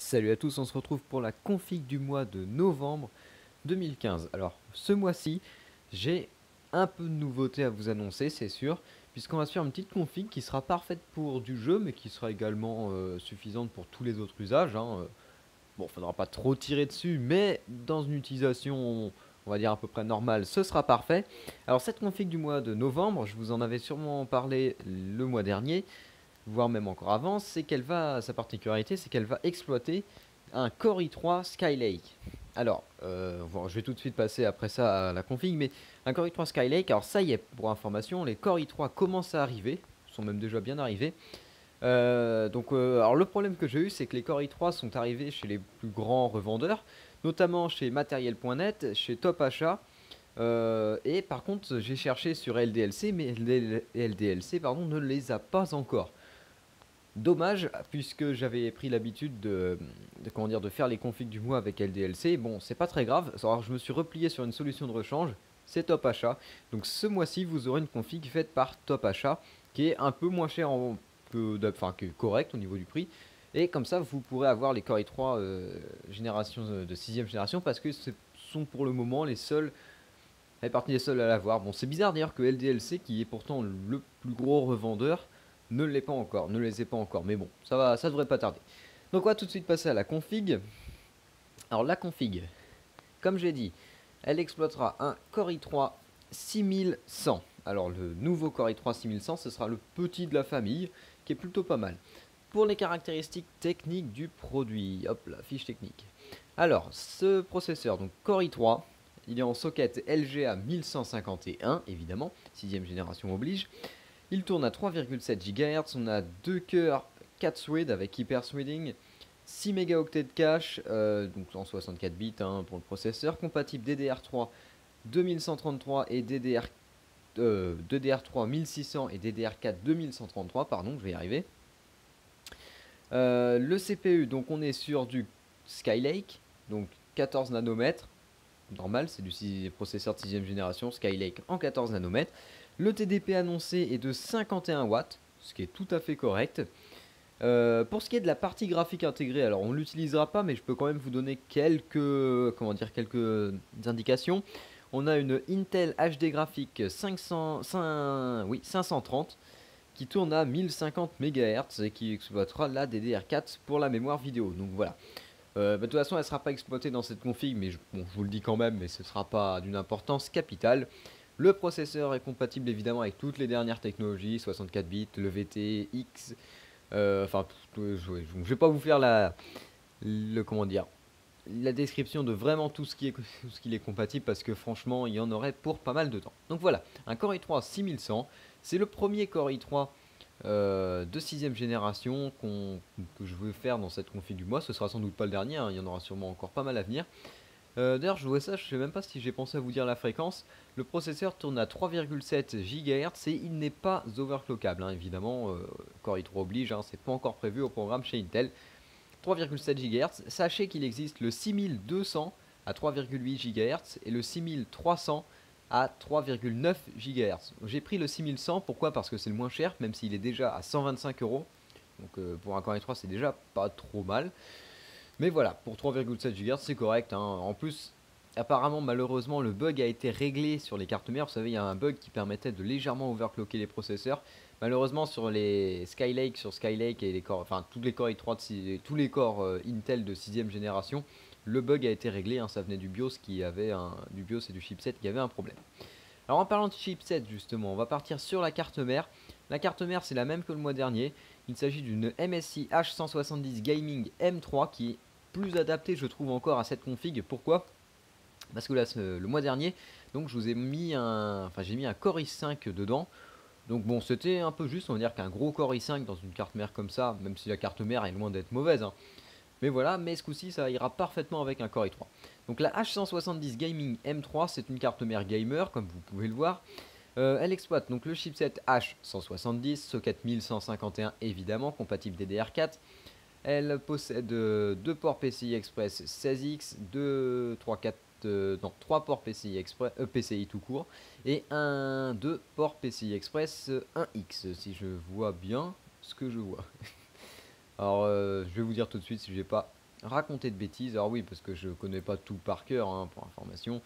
Salut à tous, on se retrouve pour la config du mois de novembre 2015. Alors, ce mois-ci, j'ai un peu de nouveauté à vous annoncer, c'est sûr, puisqu'on va se faire une petite config qui sera parfaite pour du jeu, mais qui sera également suffisante pour tous les autres usages. Bon, faudra pas trop tirer dessus, mais dans une utilisation, on va dire à peu près normale, ce sera parfait. Alors, cette config du mois de novembre, je vous en avais sûrement parlé le mois dernier, voire même encore avant, c'est qu'elle va, sa particularité, c'est qu'elle va exploiter un Core i3 Skylake. Alors, bon, je vais tout de suite passer après ça à la config, mais un Core i3 Skylake, alors ça y est, pour information, les Core i3 commencent à arriver, sont même déjà bien arrivés. Alors le problème que j'ai eu, c'est que les Core i3 sont arrivés chez les plus grands revendeurs, notamment chez Materiel.net, chez Top Achat, et par contre, j'ai cherché sur LDLC, mais LDLC pardon, ne les a pas encore. Dommage, puisque j'avais pris l'habitude comment dire, de faire les configs du mois avec LDLC. Bon, c'est pas très grave. Alors, je me suis replié sur une solution de rechange. C'est Top Achat. Donc, ce mois-ci, vous aurez une config faite par Top Achat qui est un peu moins cher que correct au niveau du prix. Et comme ça, vous pourrez avoir les Core i3 de 6ème génération parce que ce sont pour le moment les seuls. Elle est partie des seuls à l'avoir. Bon, c'est bizarre d'ailleurs que LDLC, qui est pourtant le plus gros revendeur, ne l'est pas encore, ne les ait pas encore. Mais bon, ça va, ça devrait pas tarder. Donc on va tout de suite passer à la config. Alors la config, comme j'ai dit, elle exploitera un Core i3 6100. Alors le nouveau Core i3 6100, ce sera le petit de la famille, qui est plutôt pas mal. Pour les caractéristiques techniques du produit, hop, la fiche technique. Alors, ce processeur, donc Core i3, il est en socket LGA 1151, évidemment, 6ème génération oblige. Il tourne à 3,7 GHz, on a 2 cœurs 4 threads avec hyper threading, 6 mégaoctets de cache, donc en 64 bits pour le processeur, compatible DDR3 2133 et DDR3 1600 et DDR4 2133, pardon, je vais y arriver. Le CPU, donc on est sur du Skylake, donc 14 nanomètres, normal, c'est du processeur de 6ème génération, Skylake en 14 nanomètres. Le TDP annoncé est de 51 watts, ce qui est tout à fait correct. Pour ce qui est de la partie graphique intégrée, alors on ne l'utilisera pas, mais je peux quand même vous donner quelques indications. On a une Intel HD graphique 530 qui tourne à 1050 MHz et qui exploitera la DDR4 pour la mémoire vidéo. Donc voilà. De toute façon, elle ne sera pas exploitée dans cette config, mais je vous le dis quand même, mais ce ne sera pas d'une importance capitale. Le processeur est compatible évidemment avec toutes les dernières technologies, 64 bits, le VTX, je ne vais pas vous faire la description de vraiment tout ce qui est compatible parce que franchement, il y en aurait pour pas mal de temps. Donc voilà, un Core i3 6100, c'est le premier Core i3 de 6ème génération que je veux faire dans cette config du mois. Ce sera sans doute pas le dernier, il y en aura sûrement encore pas mal à venir. D'ailleurs, je vois ça, je sais même pas si j'ai pensé à vous dire la fréquence. Le processeur tourne à 3,7 GHz et il n'est pas overclockable, évidemment. Core i3 oblige, c'est pas encore prévu au programme chez Intel. 3,7 GHz. Sachez qu'il existe le 6200 à 3,8 GHz et le 6300 à 3,9 GHz. J'ai pris le 6100, pourquoi? Parce que c'est le moins cher, même s'il est déjà à 125 euros. Donc pour un Core i3, c'est déjà pas trop mal. Mais voilà, pour 3,7 GHz, c'est correct. En plus, apparemment, malheureusement, le bug a été réglé sur les cartes mères. Vous savez, il y a un bug qui permettait de légèrement overclocker les processeurs. Malheureusement, sur les Skylake et les corps, enfin tous les corps i3 tous les corps Intel de 6ème génération, le bug a été réglé. Ça venait du BIOS du BIOS et du chipset qui avait un problème. Alors en parlant de chipset justement, on va partir sur la carte mère. La carte mère c'est la même que le mois dernier. Il s'agit d'une MSI H170 Gaming M3 qui est plus adaptée je trouve encore à cette config. Pourquoi? Parce que là, le mois dernier, donc je vous ai mis j'ai mis un Core i5 dedans. Donc bon, c'était un peu juste, on va dire qu'un gros Core i5 dans une carte mère comme ça, même si la carte mère est loin d'être mauvaise. Mais voilà, mais ce coup-ci, ça ira parfaitement avec un Core i3. Donc la H170 Gaming M3, c'est une carte mère gamer, comme vous pouvez le voir. Elle exploite donc le chipset H170, socket 1151 évidemment, compatible DDR4. Elle possède 2 ports PCI Express 16X, 3 ports PCI Express, PCI tout court, et 2 ports PCI Express 1X, si je vois bien ce que je vois. Alors, je vais vous dire tout de suite si j'ai pas raconter de bêtises. Alors oui, parce que je connais pas tout par cœur, hein, pour information.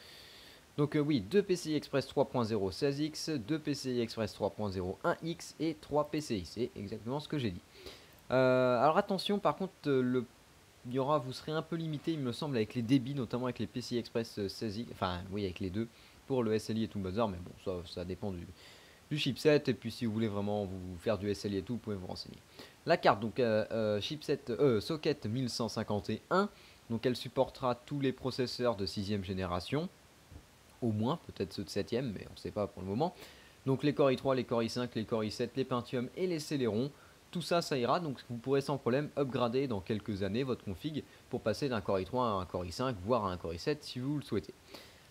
Donc oui, 2 PCI Express 3.0 16X, 2 PCI Express 3.0 1X et 3 PCI. C'est exactement ce que j'ai dit. Alors attention, par contre, vous serez un peu limité, il me semble, avec les débits, notamment avec les PCI Express 16X, enfin oui, avec les deux, pour le SLI et tout le bazar, mais bon, ça dépend du chipset, et puis si vous voulez vraiment vous faire du SLI et tout, vous pouvez vous renseigner. La carte, donc chipset socket 1151, donc elle supportera tous les processeurs de 6ème génération, au moins, peut-être ceux de 7ème, mais on ne sait pas pour le moment. Donc les Core i3, les Core i5, les Core i7, les Pentium et les Celeron, tout ça, ça ira, donc vous pourrez sans problème upgrader dans quelques années votre config pour passer d'un Core i3 à un Core i5, voire à un Core i7 si vous le souhaitez.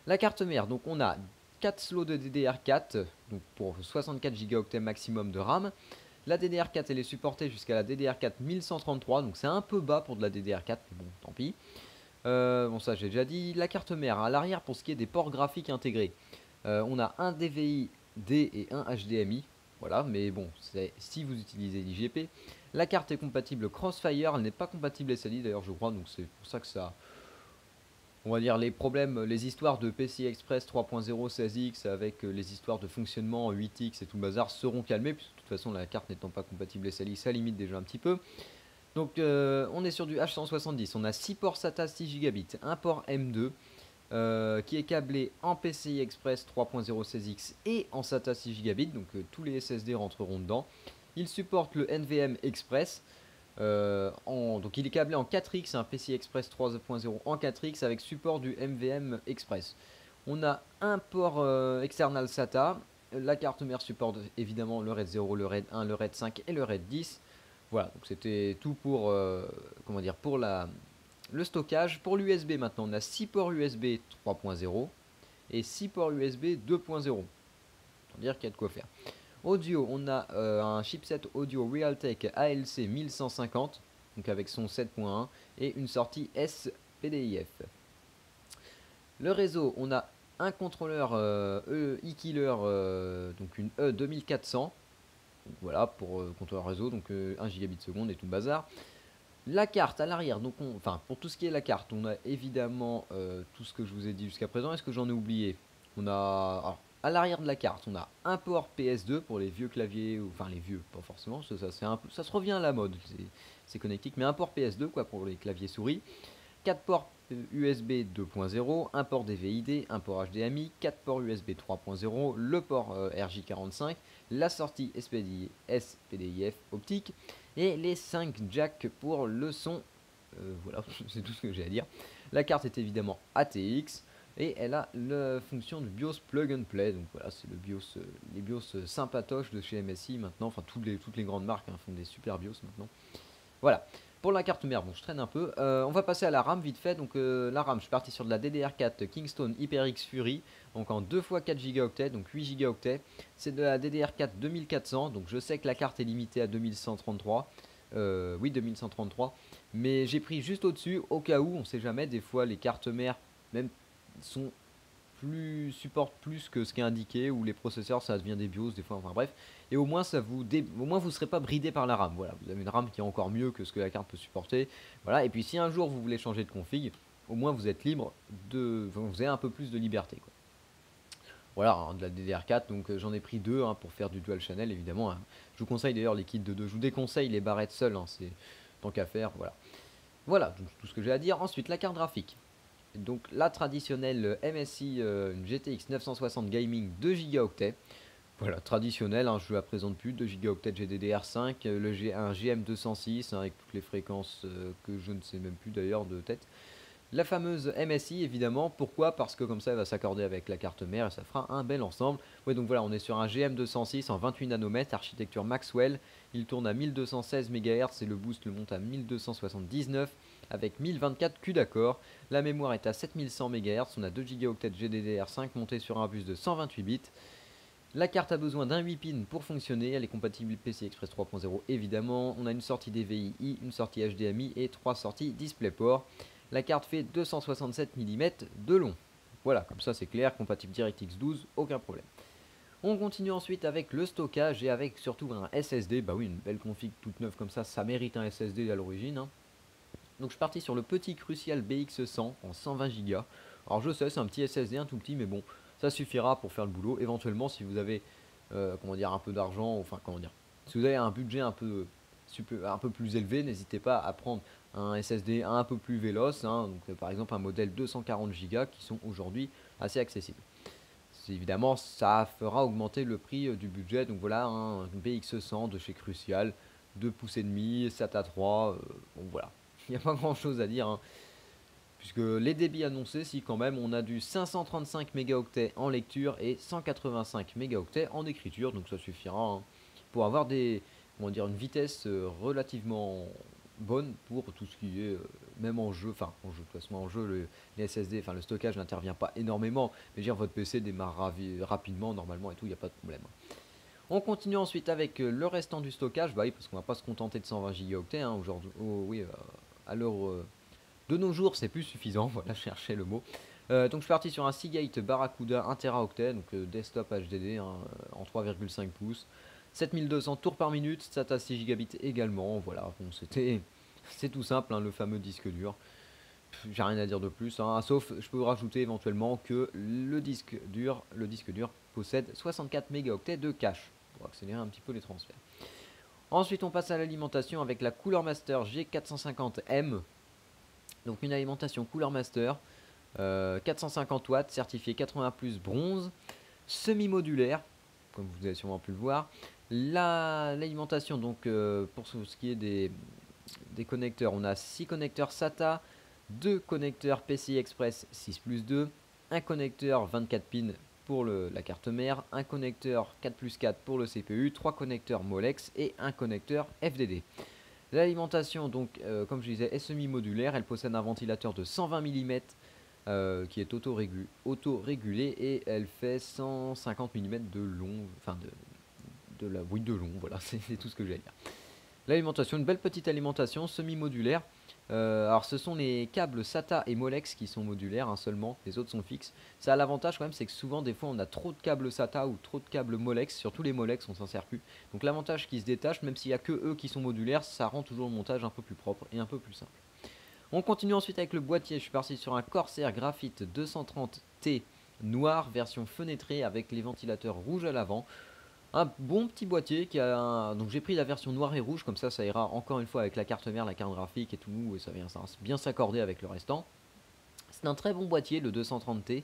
La carte mère, donc on a 4 slots de DDR4, donc pour 64 Go maximum de RAM. La DDR4 elle est supportée jusqu'à la DDR4 1133, donc c'est un peu bas pour de la DDR4, mais bon, tant pis. Bon, ça j'ai déjà dit. La carte mère, à l'arrière pour ce qui est des ports graphiques intégrés, on a un DVI D et un HDMI. Voilà, mais bon, si vous utilisez l'IGP. La carte est compatible Crossfire, elle n'est pas compatible SLI d'ailleurs, je crois, donc c'est pour ça que ça. On va dire les problèmes, les histoires de PCI Express 3.0 16X avec les histoires de fonctionnement 8X et tout le bazar seront calmées, puisque de toute façon la carte n'étant pas compatible SLI, ça limite déjà un petit peu. Donc on est sur du H170, on a 6 ports SATA 6 Gigabits, un port M2 qui est câblé en PCI Express 3.0 16X et en SATA 6 Gigabits, donc tous les SSD rentreront dedans. Il supporte le NVM Express, donc il est câblé en 4X, un PCI Express 3.0 en 4X avec support du NVM Express. On a un port external SATA, la carte mère supporte évidemment le RAID 0, le RAID 1, le RAID 5 et le RAID 10. Voilà, donc c'était tout pour, pour le stockage. Pour l'USB maintenant, on a 6 ports USB 3.0 et 6 ports USB 2.0. Pour dire qu'il y a de quoi faire. Audio, on a un chipset audio Realtek ALC 1150, donc avec son 7.1 et une sortie SPDIF. Le réseau, on a un contrôleur e-killer, donc une E2400. Donc voilà, pour contrôleur réseau, donc 1 gigabit seconde et tout le bazar. La carte à l'arrière, donc pour tout ce qui est la carte, on a évidemment tout ce que je vous ai dit jusqu'à présent. Est-ce que j'en ai oublié? On a, alors, à l'arrière de la carte, on a un port PS2 pour les vieux claviers, enfin les vieux, pas forcément, ça se revient à la mode, c'est connectique, mais un port PS2 quoi pour les claviers souris. 4 ports USB 2.0, un port DVI-D, un port HDMI, 4 ports USB 3.0, le port RJ45, la sortie SPDIF optique et les 5 jacks pour le son. Voilà, c'est tout ce que j'ai à dire. La carte est évidemment ATX et elle a la fonction du BIOS Plug and Play. Donc voilà, c'est le BIOS, les BIOS sympatoches de chez MSI maintenant. Enfin, toutes les grandes marques font des super BIOS maintenant. Voilà. Pour la carte mère, bon, je traîne un peu. On va passer à la RAM vite fait. Donc la RAM, je suis parti sur de la DDR4 Kingston HyperX Fury. Donc en 2 x 4 Go, donc 8 Go. C'est de la DDR4 2400. Donc je sais que la carte est limitée à 2133. Oui, 2133. Mais j'ai pris juste au-dessus, au cas où, on sait jamais. Des fois, les cartes mères, même, supportent plus que ce qui est indiqué, ou les processeurs ça devient des BIOS des fois, enfin bref, et au moins vous serez pas bridé par la RAM. Voilà, vous avez une RAM qui est encore mieux que ce que la carte peut supporter. Voilà, et puis si un jour vous voulez changer de config, au moins vous êtes libre vous avez un peu plus de liberté quoi. Voilà, hein, de la DDR4, donc j'en ai pris deux pour faire du dual channel évidemment. Je vous conseille d'ailleurs les kits de 2, je vous déconseille les barrettes seules, c'est tant qu'à faire. Voilà, donc, tout ce que j'ai à dire. Ensuite, la carte graphique. Donc la traditionnelle MSI, une GTX 960 Gaming 2 Go. Voilà, traditionnelle, je ne la présente plus, 2 Go GDDR5, un GM206 avec toutes les fréquences que je ne sais même plus d'ailleurs de tête. La fameuse MSI évidemment, pourquoi? Parce que comme ça elle va s'accorder avec la carte mère et ça fera un bel ensemble. Ouais, donc voilà, on est sur un GM206 en 28 nanomètres, architecture Maxwell, il tourne à 1216 MHz et le boost le monte à 1279 avec 1024 Q d'accord. La mémoire est à 7100 MHz, on a 2 Go GDDR5 monté sur un bus de 128 bits. La carte a besoin d'un 8 pins pour fonctionner, elle est compatible PCI Express 3.0 évidemment. On a une sortie DVI-I, une sortie HDMI et 3 sorties DisplayPort. La carte fait 267 mm de long. Voilà, comme ça c'est clair, compatible DirectX 12, aucun problème. On continue ensuite avec le stockage et avec surtout un SSD. Bah oui, une belle config toute neuve comme ça mérite un SSD à l'origine. Donc je suis parti sur le petit Crucial BX100 en 120 Go. Alors je sais, c'est un petit SSD, un tout petit, mais bon, ça suffira pour faire le boulot. Éventuellement, si vous avez comment dire, un peu d'argent, enfin comment dire, si vous avez un budget un peu plus élevé, n'hésitez pas à prendre un SSD un peu plus véloce, hein, donc par exemple un modèle 240 Go qui sont aujourd'hui assez accessibles. Évidemment, ça fera augmenter le prix du budget. Donc voilà, un BX100 de chez Crucial, 2 pouces et demi, SATA 3. Bon voilà, il n'y a pas grand chose à dire, hein, puisque les débits annoncés, si quand même, on a du 535 mégaoctets en lecture et 185 mégaoctets en écriture. Donc ça suffira, hein, pour avoir comment dire, une vitesse relativement bonne pour tout ce qui est même en jeu, enfin en jeu, de toute façon en jeu les SSD, enfin le stockage n'intervient pas énormément, mais dire votre PC démarre rapidement normalement et tout, il n'y a pas de problème. On continue ensuite avec le restant du stockage, bah oui, parce qu'on va pas se contenter de 120 gigaoctets, hein, aujourd'hui, oui, à l'heure de nos jours c'est plus suffisant, voilà, je cherchais le mot. Donc je suis parti sur un Seagate Barracuda 1 Teraoctet, donc desktop HDD, hein, en 3,5 pouces. 7200 tours par minute, SATA 6 gigabits également, voilà, bon, c'est tout simple, hein, le fameux disque dur. J'ai rien à dire de plus, hein, sauf je peux rajouter éventuellement que le disque dur possède 64 mégaoctets de cache, pour accélérer un petit peu les transferts. Ensuite on passe à l'alimentation avec la Cooler Master G450M, donc une alimentation Cooler Master, 450 watts, certifié 80 plus bronze, semi-modulaire, comme vous avez sûrement pu le voir. L'alimentation, donc pour ce qui est des connecteurs, on a 6 connecteurs SATA, 2 connecteurs PCI Express 6+2, un connecteur 24 pins pour la carte mère, un connecteur 4+4 pour le CPU, 3 connecteurs Molex et un connecteur FDD. L'alimentation, donc comme je disais, est semi-modulaire, elle possède un ventilateur de 120 mm qui est auto-régulé et elle fait 150 mm de long, enfin de long, voilà, c'est tout ce que j'allais dire. L'alimentation, une belle petite alimentation semi-modulaire. Alors ce sont les câbles SATA et Molex qui sont modulaires, hein, seulement, les autres sont fixes. Ça a l'avantage quand même, c'est que souvent des fois on a trop de câbles SATA ou trop de câbles Molex, surtout les Molex on s'en sert plus. Donc l'avantage qui se détache, même s'il n'y a que eux qui sont modulaires, ça rend toujours le montage un peu plus propre et un peu plus simple. On continue ensuite avec le boîtier, je suis parti sur un Corsair Graphite 230T noir, version fenêtrée avec les ventilateurs rouges à l'avant. Un bon petit boîtier qui a donc j'ai pris la version noire et rouge, comme ça ira encore une fois avec la carte mère, la carte graphique et tout, et ça vient bien s'accorder avec le restant. C'est un très bon boîtier, le 230T.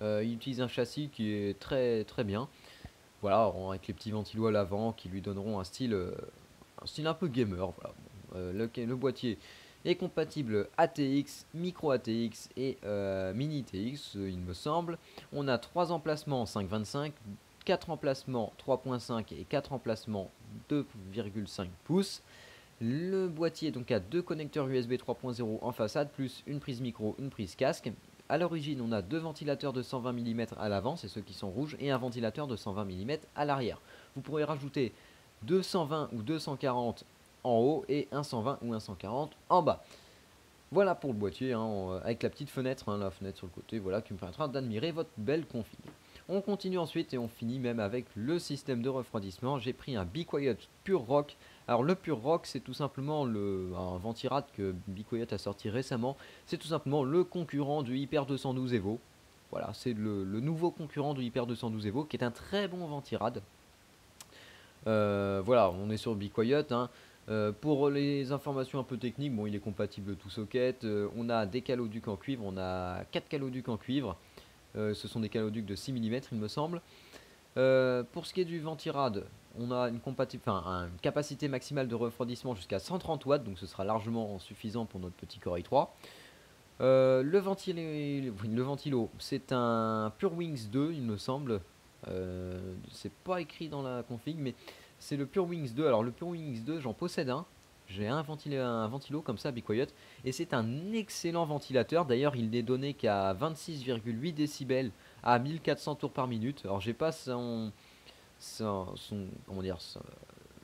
Il utilise un châssis qui est très très bien. Voilà, avec les petits ventilos à l'avant qui lui donneront un style un peu gamer. Voilà. Le boîtier est compatible ATX, micro ATX et mini TX, il me semble. On a 3 emplacements 5,25, 4 emplacements 3.5 et 4 emplacements 2,5 pouces. Le boîtier donc a 2 connecteurs USB 3.0 en façade, plus une prise micro, une prise casque. A l'origine, on a 2 ventilateurs de 120 mm à l'avant, c'est ceux qui sont rouges, et un ventilateur de 120 mm à l'arrière. Vous pourrez rajouter 220 ou 240 en haut et un 120 ou un 140 en bas. Voilà pour le boîtier, hein, avec la petite fenêtre, hein, la fenêtre sur le côté, voilà, qui me permettra d'admirer votre belle config. On continue ensuite et on finit même avec le système de refroidissement. J'ai pris un Be Quiet Pure Rock. Alors le Pure Rock, c'est tout simplement un ventirad que Be Quiet a sorti récemment. C'est tout simplement le concurrent du Hyper 212 Evo. Voilà, c'est le nouveau concurrent du Hyper 212 Evo qui est un très bon ventirad. Voilà, on est sur Be Quiet, hein. Pour les informations un peu techniques, bon, il est compatible tout socket. On a des caloducs en cuivre, on a 4 caloducs en cuivre. Ce sont des caloducs de 6 mm il me semble. Pour ce qui est du ventirad, on a une capacité maximale de refroidissement jusqu'à 130 watts, donc ce sera largement suffisant pour notre petit Core i3. Le ventilo, c'est un PureWings 2 il me semble. C'est pas écrit dans la config, mais c'est le PureWings 2. Alors le PureWings 2, j'en possède un. J'ai un ventilo comme ça, Be Quiet, et c'est un excellent ventilateur. D'ailleurs, il n'est donné qu'à 26,8 décibels à 1400 tours par minute. Alors, j'ai pas comment dire,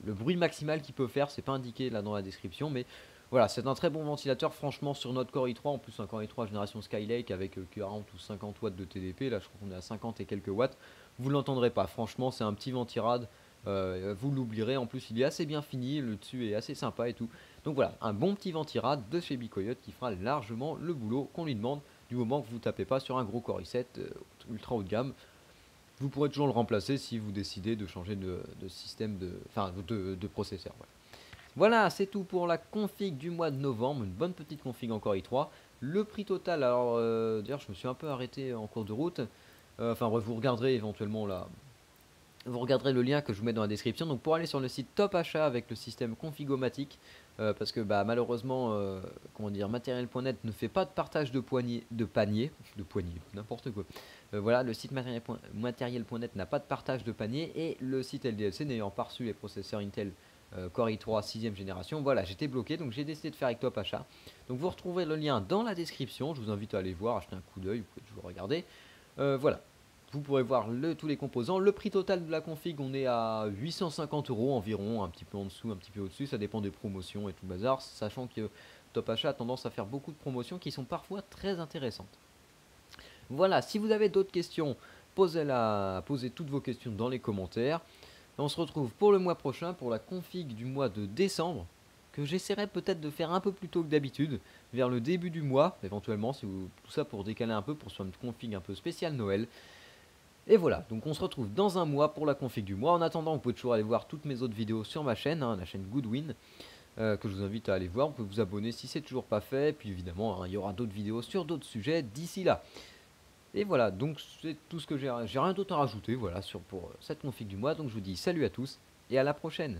le bruit maximal qu'il peut faire, c'est pas indiqué là dans la description, mais voilà, c'est un très bon ventilateur. Franchement, sur notre Core i3, en plus un Core i3 génération Skylake avec 40 ou 50 watts de TDP, là je crois qu'on est à 50 et quelques watts, vous l'entendrez pas. Franchement, c'est un petit ventirad. Vous l'oublierez, en plus il est assez bien fini, le dessus est assez sympa et tout. Donc voilà, un bon petit ventirad de chez Bicoyote qui fera largement le boulot qu'on lui demande du moment que vous tapez pas sur un gros Core i7 ultra haut de gamme. Vous pourrez toujours le remplacer si vous décidez de changer de système de processeur. Voilà, c'est tout pour la config du mois de novembre, une bonne petite config en Core i3. Le prix total, alors d'ailleurs je me suis un peu arrêté en cours de route. Enfin bref, vous regarderez éventuellement là. Vous regarderez le lien que je vous mets dans la description. Donc pour aller sur le site Top Achat avec le système Configomatic, parce que bah, malheureusement, comment dire, Matériel.net ne fait pas de partage de panier, n'importe quoi. Voilà, le site Matériel.net n'a pas de partage de panier et le site LDLC n'ayant pas reçu les processeurs Intel Core i3 6ème génération, voilà, j'étais bloqué, donc j'ai décidé de faire avec Top Achat. Donc vous retrouverez le lien dans la description. Je vous invite à aller voir, acheter un coup d'œil, vous pouvez toujours regarder. Voilà. Vous pourrez voir tous les composants. Le prix total de la config, on est à 850 € environ, un petit peu en dessous, un petit peu au-dessus. Ça dépend des promotions et tout le bazar, sachant que Top Achat a tendance à faire beaucoup de promotions qui sont parfois très intéressantes. Voilà, si vous avez d'autres questions, posez toutes vos questions dans les commentaires. On se retrouve pour le mois prochain, pour la config du mois de décembre, que j'essaierai peut-être de faire un peu plus tôt que d'habitude, vers le début du mois, éventuellement, tout ça pour décaler un peu, pour faire une config un peu spéciale Noël. Et voilà, donc on se retrouve dans un mois pour la config du mois. En attendant, vous pouvez toujours aller voir toutes mes autres vidéos sur ma chaîne, la chaîne Goodwin, que je vous invite à aller voir. Vous pouvez vous abonner si c'est toujours pas fait. Puis évidemment, il y aura d'autres vidéos sur d'autres sujets d'ici là. Et voilà, donc c'est tout ce que j'ai rien d'autre à rajouter voilà, pour cette config du mois. Donc je vous dis salut à tous et à la prochaine.